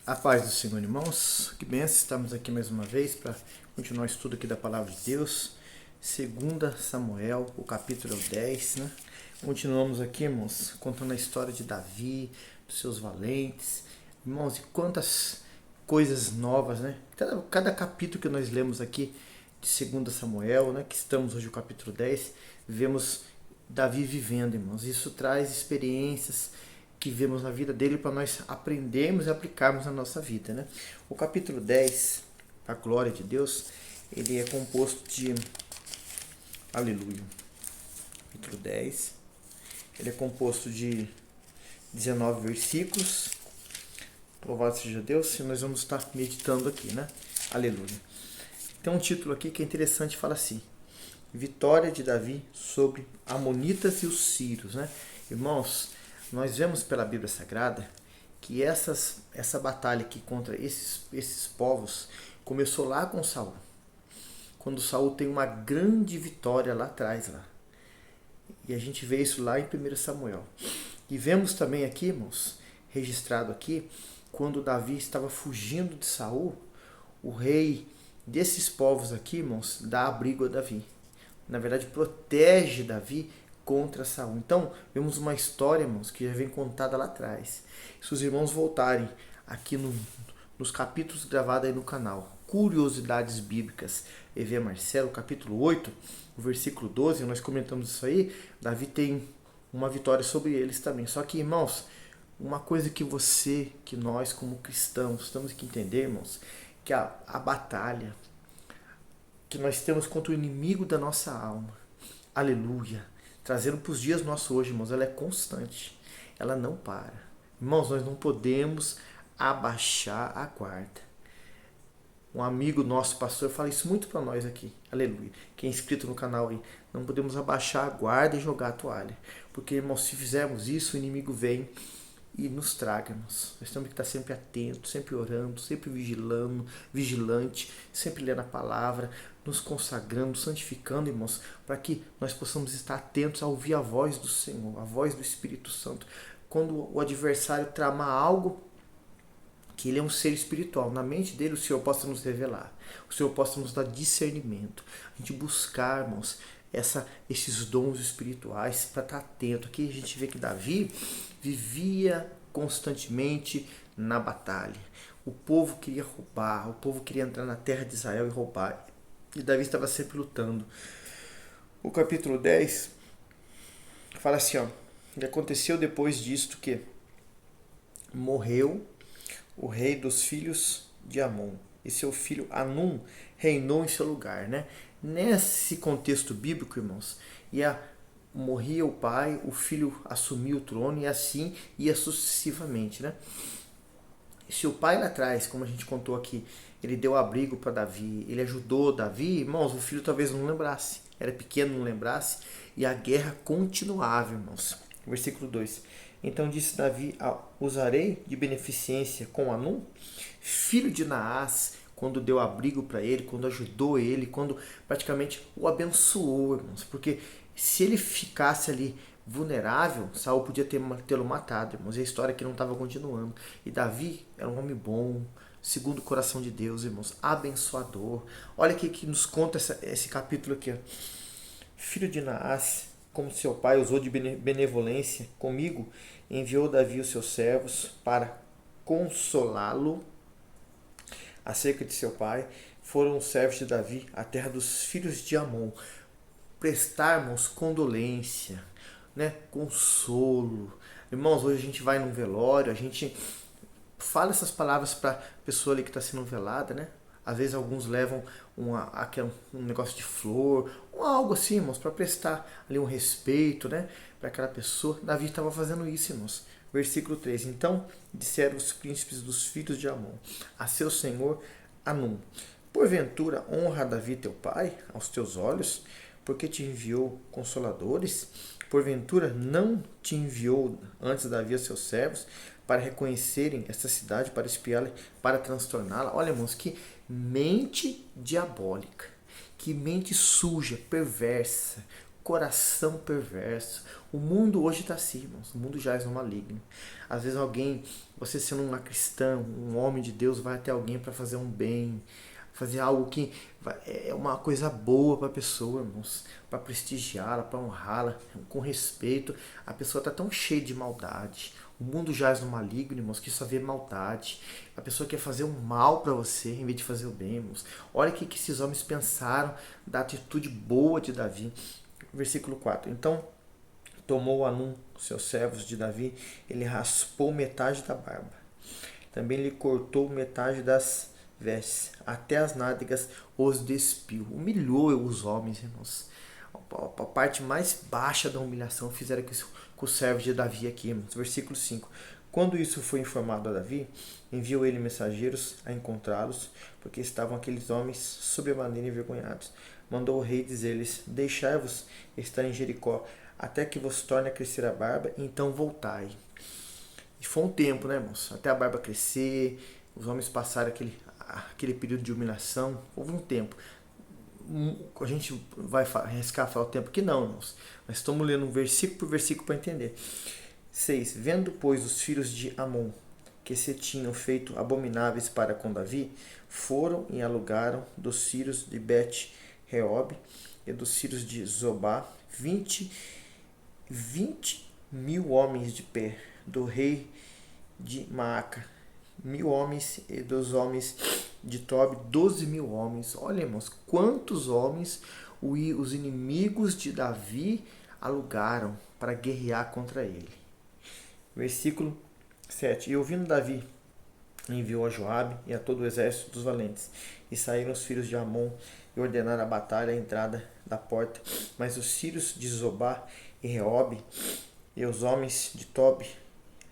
A paz do Senhor, irmãos. Que benção, estamos aqui mais uma vez para continuar o estudo aqui da Palavra de Deus. 2 Samuel, o capítulo 10, né? Continuamos aqui, irmãos, contando a história de Davi, dos seus valentes. Irmãos, e quantas coisas novas, né? Cada capítulo que nós lemos aqui de 2 Samuel, né? Que estamos hoje no capítulo 10, vemos Davi vivendo, irmãos. Isso traz experiências que vemos na vida dele para nós aprendermos e aplicarmos na nossa vida, né? O capítulo 10, a glória de Deus, ele é composto de... Aleluia. Capítulo 10, ele é composto de 19 versículos. Louvado seja Deus, e nós vamos estar meditando aqui, né? Aleluia. Tem um título aqui que é interessante, fala assim: Vitória de Davi sobre Amonitas e os Sírios, né? Irmãos, nós vemos pela Bíblia Sagrada que essa batalha aqui contra esses povos começou lá com Saul. Quando Saul tem uma grande vitória lá atrás. E a gente vê isso lá em 1 Samuel. E vemos também aqui, irmãos, registrado aqui, quando Davi estava fugindo de Saul, o rei desses povos aqui, irmãos, dá abrigo a Davi. Na verdade, protege Davi contra Saul. Então, vemos uma história, irmãos, que já vem contada lá atrás. Se os irmãos voltarem aqui nos capítulos gravados aí no canal, Curiosidades Bíblicas, EV Marcelo, capítulo 8, o versículo 12, nós comentamos isso aí, Davi tem uma vitória sobre eles também. Só que, irmãos, uma coisa que nós como cristãos temos que entender, irmãos, que a batalha que nós temos contra o inimigo da nossa alma, aleluia, trazendo para os dias nossos hoje, irmãos, ela é constante, ela não para. Irmãos, nós não podemos abaixar a guarda. Um amigo nosso, pastor, fala isso muito para nós aqui, aleluia. Quem é inscrito no canal aí, não podemos abaixar a guarda e jogar a toalha. Porque, irmãos, se fizermos isso, o inimigo vem e nos traga, irmãos. Nós temos que estar sempre atentos, sempre orando, sempre vigilante, sempre lendo a palavra, nos consagrando, santificando, irmãos, para que nós possamos estar atentos a ouvir a voz do Senhor, a voz do Espírito Santo. Quando o adversário tramar algo, que ele é um ser espiritual, na mente dele o Senhor possa nos revelar, o Senhor possa nos dar discernimento, a gente buscar, irmãos, esses dons espirituais para estar atento. Aqui a gente vê que Davi vivia constantemente na batalha. O povo queria roubar, o povo queria entrar na terra de Israel e roubar, e Davi estava sempre lutando. O capítulo 10 fala assim, ó: e aconteceu depois disto que morreu o rei dos filhos de Amon, e seu filho Anum reinou em seu lugar, né? Nesse contexto bíblico, irmãos, morria o pai, o filho assumia o trono e assim ia sucessivamente, né? Se o pai lá atrás, como a gente contou aqui, ele deu abrigo para Davi, ele ajudou Davi, irmãos, o filho talvez não lembrasse, era pequeno, não lembrasse, e a guerra continuava, irmãos. Versículo 2: então disse Davi: usarei de beneficência com Anum, filho de Naás, quando deu abrigo para ele, quando ajudou ele, quando praticamente o abençoou, irmãos. Porque se ele ficasse ali vulnerável, Saul podia tê-lo matado, irmãos. E a história aqui não estava continuando. E Davi era um homem bom, segundo o coração de Deus, irmãos, abençoador. Olha aqui que nos conta esse capítulo aqui, ó. Filho de Naás, como seu pai usou de benevolência comigo, enviou Davi os seus servos para consolá-lo acerca de seu pai. Foram os servos de Davi à terra dos filhos de Amon, prestarmos condolência, né? Consolo. Irmãos, hoje a gente vai num velório, a gente fala essas palavras para a pessoa ali que está sendo velada, né? Às vezes alguns levam um negócio de flor, ou algo assim, irmãos, para prestar ali um respeito, né, para aquela pessoa. Davi estava fazendo isso, irmãos. Versículo 3: então disseram os príncipes dos filhos de Amon a seu senhor Anum: porventura honra Davi teu pai aos teus olhos, porque te enviou consoladores? Porventura não te enviou antes Davi a seus servos para reconhecerem esta cidade, para espiá-la, para transtorná-la? Olha, irmãos, que mente diabólica, que mente suja, perversa, coração perverso. O mundo hoje está assim, irmãos. O mundo já é um maligno. Às vezes alguém, você sendo uma cristã, um homem de Deus, vai até alguém para fazer um bem, fazer algo que é uma coisa boa para a pessoa, irmãos, para prestigiá-la, para honrá-la, com respeito. A pessoa está tão cheia de maldade. O mundo jaz no maligno, irmãos, que só vê maldade. A pessoa quer fazer o mal para você em vez de fazer o bem, irmãos. Olha o que esses homens pensaram da atitude boa de Davi. Versículo 4. Então tomou Hanum, seus servos de Davi, ele raspou metade da barba. Também lhe cortou metade das vestes, até as nádegas os despiu. Humilhou os homens, irmãos. A parte mais baixa da humilhação fizeram com os servos de Davi aqui, irmãos. Versículo 5. Quando isso foi informado a Davi, enviou ele mensageiros a encontrá-los, porque estavam aqueles homens sobremaneira envergonhados. Mandou o rei dizer-lhes: deixai-vos estar em Jericó, até que vos torne a crescer a barba, e então voltai. E foi um tempo, né, irmãos? Até a barba crescer, os homens passaram aquele período de humilhação. Houve um tempo. A gente vai arriscar falar o tempo que não, irmãos. Mas estamos lendo um versículo por versículo para entender. 6. Vendo, pois, os filhos de Amon, que se tinham feito abomináveis para com Davi, foram e alugaram dos filhos de Bet-Reob e dos filhos de Zobá 20 mil homens de pé, do rei de Maaca 1.000 homens, e dos homens de Tob 12.000 homens. Olha, irmãos, quantos homens os inimigos de Davi alugaram para guerrear contra ele. Versículo 7. E ouvindo Davi, enviou a Joabe e a todo o exército dos valentes, e saíram os filhos de Amon e ordenaram a batalha à entrada da porta. Mas os filhos de Zobá e Reob e os homens de Tob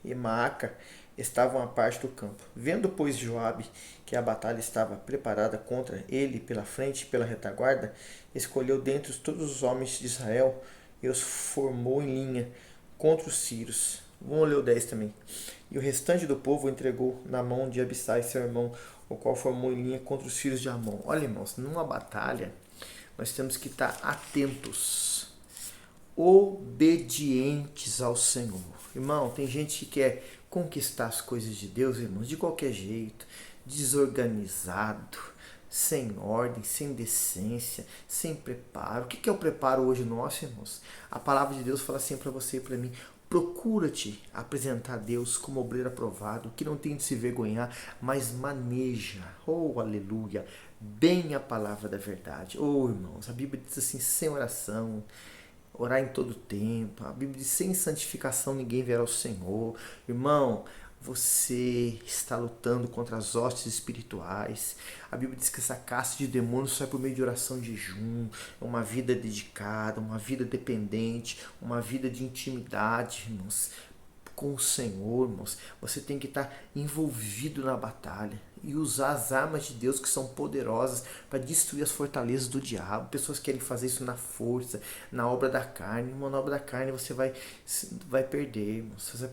e Maaca estavam à parte do campo. Vendo, pois, Joabe que a batalha estava preparada contra ele pela frente e pela retaguarda, escolheu dentre todos os homens de Israel e os formou em linha contra os sírios. Vamos ler o 10 também. E o restante do povo entregou na mão de Abissai, seu irmão, o qual formou em linha contra os filhos de Amon. Olha, irmãos, numa batalha nós temos que estar atentos, obedientes ao Senhor. Irmão, tem gente que quer conquistar as coisas de Deus, irmãos, de qualquer jeito, desorganizado, sem ordem, sem decência, sem preparo. O que é o preparo hoje nosso, irmãos? A palavra de Deus fala assim para você e para mim: procura-te apresentar a Deus como obreiro aprovado, que não tem de se vergonhar, mas maneja, oh aleluia, bem a palavra da verdade. Oh irmãos, a Bíblia diz assim: sem oração, orar em todo tempo. A Bíblia diz: sem santificação ninguém verá o Senhor. Irmão, você está lutando contra as hostes espirituais. A Bíblia diz que essa caça de demônios só é por meio de oração e jejum. É uma vida dedicada, uma vida dependente, uma vida de intimidade, irmãos, com o Senhor, irmãos. Você tem que estar envolvido na batalha e usar as armas de Deus, que são poderosas para destruir as fortalezas do diabo. Pessoas querem fazer isso na força, na obra da carne. Irmão, na obra da carne você vai perder, irmãos. Você vai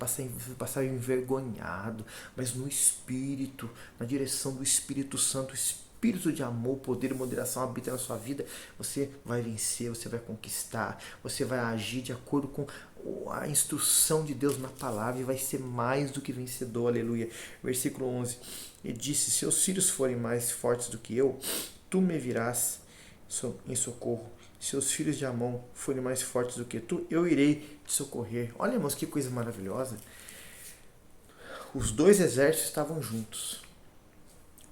passar envergonhado, mas no Espírito, na direção do Espírito Santo, o Espírito de amor, poder e moderação habita na sua vida, você vai vencer, você vai conquistar, você vai agir de acordo com a instrução de Deus na palavra e vai ser mais do que vencedor, aleluia. Versículo 11, e disse: se os filhos forem mais fortes do que eu, tu me virás em socorro. Se os filhos de Amon forem mais fortes do que tu, eu irei te socorrer. Olha, irmãos, que coisa maravilhosa. Os dois exércitos estavam juntos.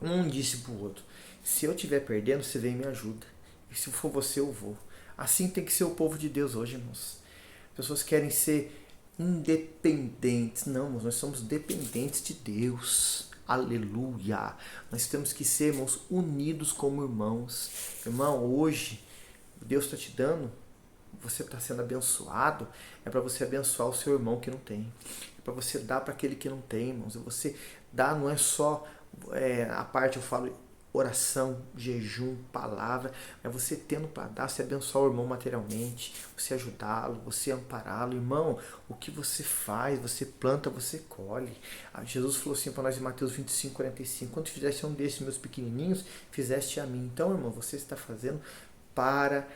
Um disse para o outro: se eu estiver perdendo, você vem e me ajuda. E se for você, eu vou. Assim tem que ser o povo de Deus hoje, irmãos. Pessoas querem ser independentes. Não, irmãos, nós somos dependentes de Deus. Aleluia. Nós temos que ser, irmãos, unidos como irmãos. Irmão, hoje, Deus está te dando, você está sendo abençoado, é para você abençoar o seu irmão que não tem. É para você dar para aquele que não tem, irmãos. Você dá, não é só a parte, eu falo, oração, jejum, palavra, é você tendo para dar, você abençoar o irmão materialmente, você ajudá-lo, você ampará-lo. Irmão, o que você faz, você planta, você colhe. Jesus falou assim para nós em Mateus 25:45, quando fizeste um desses meus pequenininhos, fizeste a mim. Então, irmão, você está fazendo para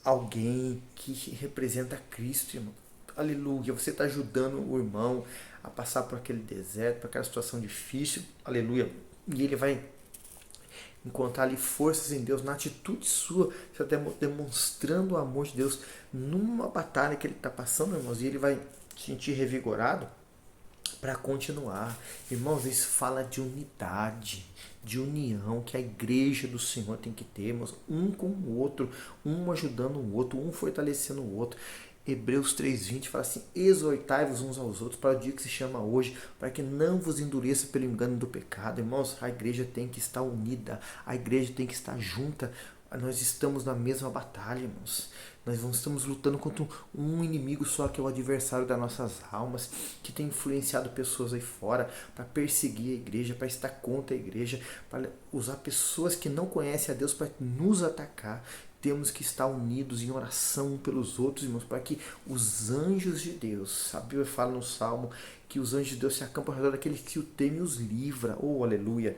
alguém que representa Cristo, irmão. Aleluia, você está ajudando o irmão a passar por aquele deserto, por aquela situação difícil, aleluia, e ele vai encontrar ali forças em Deus, na atitude sua, você está demonstrando o amor de Deus numa batalha que ele está passando, irmãos, e ele vai se sentir revigorado para continuar. Irmãos, isso fala de unidade, de união que a igreja do Senhor tem que ter, irmãos, um com o outro, um ajudando o outro, um fortalecendo o outro. Hebreus 3:20 fala assim: exortai-vos uns aos outros para o dia que se chama hoje, para que não vos endureça pelo engano do pecado. Irmãos, a igreja tem que estar unida, a igreja tem que estar junta. Nós estamos na mesma batalha, irmãos. Nós não estamos lutando contra um inimigo só, que é o adversário das nossas almas, que tem influenciado pessoas aí fora para perseguir a igreja, para estar contra a igreja, para usar pessoas que não conhecem a Deus para nos atacar. Temos que estar unidos em oração um pelos outros, irmãos, para que os anjos de Deus, a Bíblia fala no Salmo que os anjos de Deus se acampam ao redor daqueles que o temem e os livra. Oh, aleluia!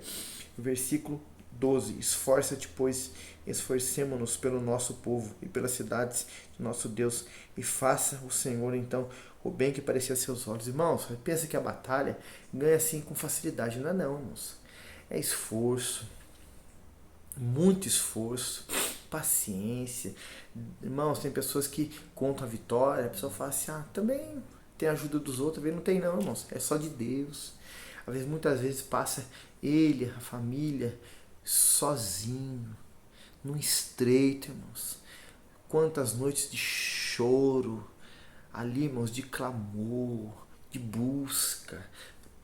Versículo 12. Esforça-te, pois, esforcemo-nos pelo nosso povo e pelas cidades de nosso Deus, e faça o Senhor, então, o bem que parecia a seus olhos. Irmãos, pensa que a batalha ganha assim com facilidade. Não é não, irmãos. É esforço, muito esforço, paciência. Irmãos, tem pessoas que contam a vitória, a pessoa fala assim, também tem a ajuda dos outros, não tem não, irmãos, é só de Deus. Às vezes, muitas vezes passa ele, a família, sozinho, num estreito, irmãos. Quantas noites de choro, ali, irmãos, de clamor, de busca,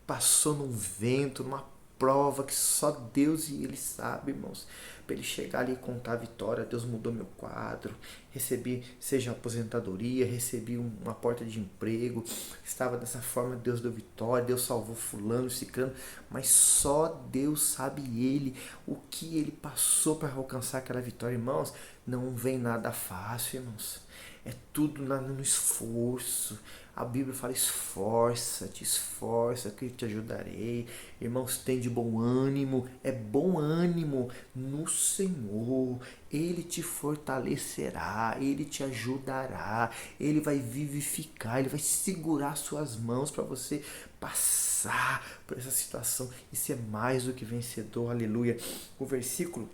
passou num vento, numa prova que só Deus e Ele sabe, irmãos. Para ele chegar ali e contar a vitória, Deus mudou meu quadro, recebi, seja aposentadoria, recebi uma porta de emprego, estava dessa forma, Deus deu vitória, Deus salvou fulano, ciclano, mas só Deus sabe ele, o que ele passou para alcançar aquela vitória, irmãos. Não vem nada fácil, irmãos. É tudo no esforço. A Bíblia fala: esforça-te, esforça, que eu te ajudarei. Irmãos, tem de bom ânimo. É bom ânimo no Senhor. Ele te fortalecerá, Ele te ajudará, Ele vai vivificar, Ele vai segurar suas mãos para você passar por essa situação e ser mais do que vencedor. Aleluia. O versículo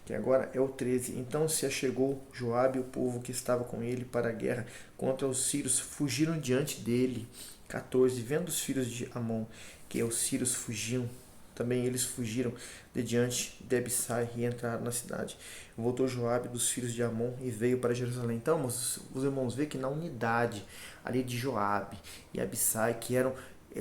que agora é o 13. Então se achegou Joabe e o povo que estava com ele para a guerra contra os sírios, fugiram diante dele. 14. Vendo os filhos de Amon que os sírios fugiam, também eles fugiram de diante de Abissai e entraram na cidade. Voltou Joabe dos filhos de Amon e veio para Jerusalém. Então os irmãos veem que na unidade ali de Joabe e Abissai, que eram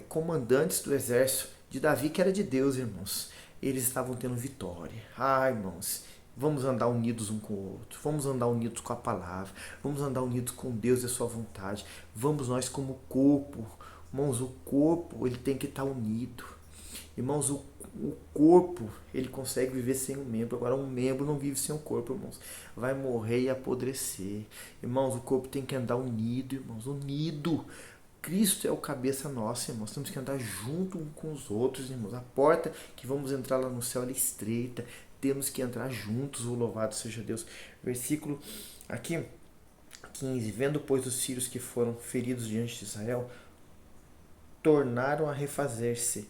comandantes do exército de Davi, que era de Deus, irmãos, eles estavam tendo vitória. Irmãos, vamos andar unidos um com o outro, vamos andar unidos com a palavra, vamos andar unidos com Deus e a sua vontade. Vamos nós como corpo, irmãos, o corpo ele tem que estar unido. Irmãos, o corpo ele consegue viver sem um membro, agora um membro não vive sem o corpo, irmãos. Vai morrer e apodrecer. Irmãos, o corpo tem que andar unido, irmãos, unido. Cristo é o cabeça nossa, irmãos. Temos que andar junto um com os outros, irmãos. A porta que vamos entrar lá no céu é estreita. Temos que entrar juntos, o louvado seja Deus. Versículo aqui, 15. Vendo, pois, os sírios que foram feridos diante de Israel, tornaram a refazer-se.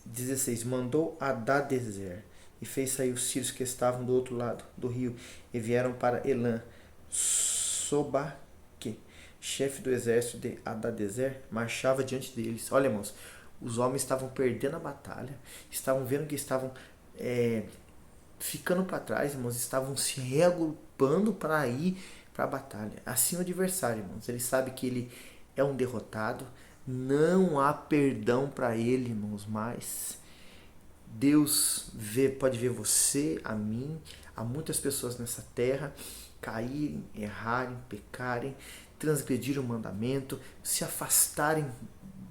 16. Mandou Hadadezer e fez sair os sírios que estavam do outro lado do rio e vieram para Elã. Sobaque, chefe do exército de Hadadezer, marchava diante deles. Olha, irmãos, os homens estavam perdendo a batalha, estavam vendo que estavam ficando para trás, irmãos, estavam se reagrupando para ir para a batalha. Assim o adversário, irmãos, ele sabe que ele é um derrotado, não há perdão para ele, irmãos, mas Deus pode ver você, a mim, a muitas pessoas nessa terra caírem, errarem, pecarem, transgredirem o mandamento, se afastarem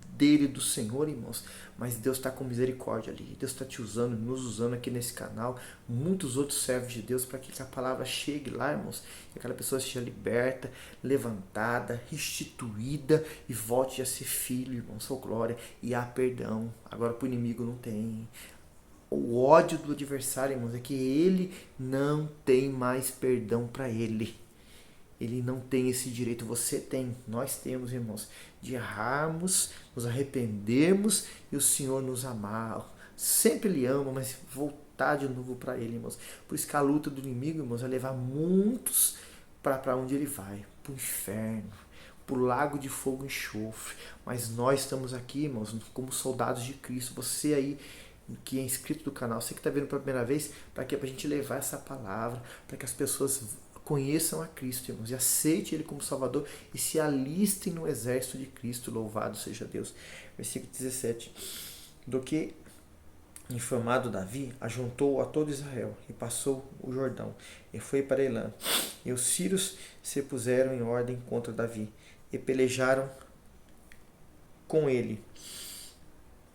dele, do Senhor, irmãos, mas Deus está com misericórdia ali, Deus está te usando, nos usando aqui nesse canal, muitos outros servos de Deus, para que a palavra chegue lá, irmãos, e aquela pessoa seja liberta, levantada, restituída e volte a ser filho, irmãos, sua glória, e há perdão. Agora para o inimigo não tem. O ódio do adversário, irmãos, é que ele não tem mais perdão para ele. Ele não tem esse direito, você tem, nós temos, irmãos, de errarmos, nos arrependermos e o Senhor nos amar. Sempre Ele ama, mas voltar de novo para Ele, irmãos. Por isso que a luta do inimigo, irmãos, é levar muitos para onde ele vai, para o inferno, para o lago de fogo e enxofre. Mas nós estamos aqui, irmãos, como soldados de Cristo. Você aí que é inscrito do canal, você que está vendo pela primeira vez, para que a gente levar essa palavra, para que as pessoas conheçam a Cristo, irmãos, e aceitem Ele como Salvador e se alistem no exército de Cristo. Louvado seja Deus. Versículo 17. Do que informado Davi, ajuntou a todo Israel e passou o Jordão e foi para Elã. E os sírios se puseram em ordem contra Davi e pelejaram com ele.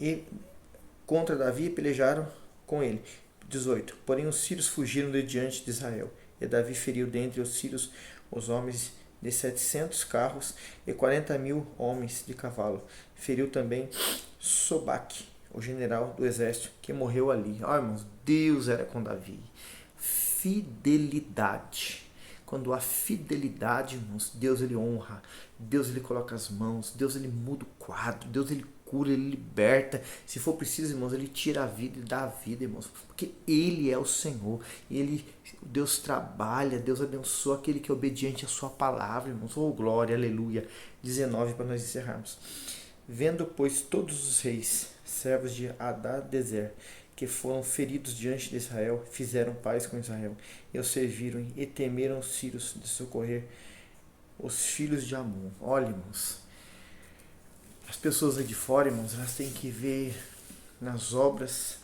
E contra Davi pelejaram com ele. 18. Porém os sírios fugiram de diante de Israel. E Davi feriu dentre os sírios os homens de 700 carros e 40.000 homens de cavalo. Feriu também Sobaque, o general do exército, que morreu ali. Ó, irmãos, Deus era com Davi. Fidelidade. Quando há fidelidade, irmãos, Deus ele honra, Deus ele coloca as mãos, Deus ele muda o quadro, Deus ele cura, ele liberta. Se for preciso, irmãos, ele tira a vida e dá a vida, irmãos, porque ele é o Senhor. Deus trabalha, Deus abençoa aquele que é obediente à sua palavra, irmãos. Oh, glória, aleluia. 19 para nós encerrarmos. Vendo, pois, todos os reis, servos de Hadadezer, que foram feridos diante de Israel, fizeram paz com Israel, e o serviram, e temeram os sírios de socorrer os filhos de Amon. Olha, irmãos, as pessoas aí de fora, irmãos, elas têm que ver nas obras,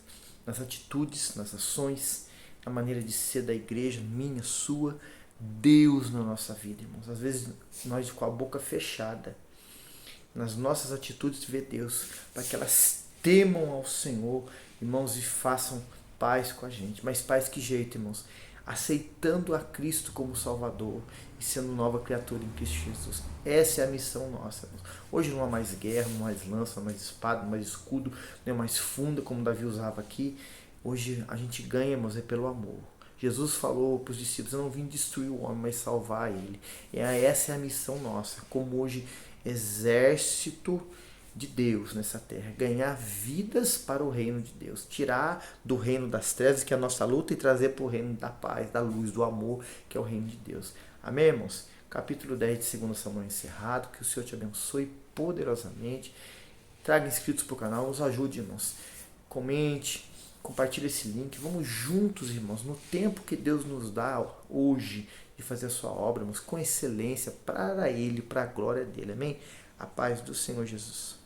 nas atitudes, nas ações, na maneira de ser da igreja, minha, sua, Deus na nossa vida, irmãos. Às vezes nós com a boca fechada, nas nossas atitudes ver Deus, para que elas temam ao Senhor, irmãos, e façam paz com a gente. Mas paz que jeito, irmãos? Aceitando a Cristo como Salvador e sendo nova criatura em Cristo Jesus. Essa é a missão nossa, irmãos. Hoje não há mais guerra, não há mais lança, não há mais espada, não há mais escudo, não é mais funda como Davi usava aqui. Hoje a gente ganha, irmãos, é pelo amor. Jesus falou para os discípulos: eu não vim destruir o homem, mas salvar ele. E essa é a missão nossa, como hoje exército de Deus nessa terra, ganhar vidas para o reino de Deus, tirar do reino das trevas, que é a nossa luta, e trazer para o reino da paz, da luz, do amor, que é o reino de Deus. Amém, irmãos? Capítulo 10 de 2 Samuel encerrado. Que o Senhor te abençoe poderosamente. Traga inscritos para o canal, nos ajude, irmãos. Comente, compartilhe esse link. Vamos juntos, irmãos, no tempo que Deus nos dá hoje, de fazer a sua obra, irmãos, com excelência, para Ele, para a glória dEle. Amém? A paz do Senhor Jesus.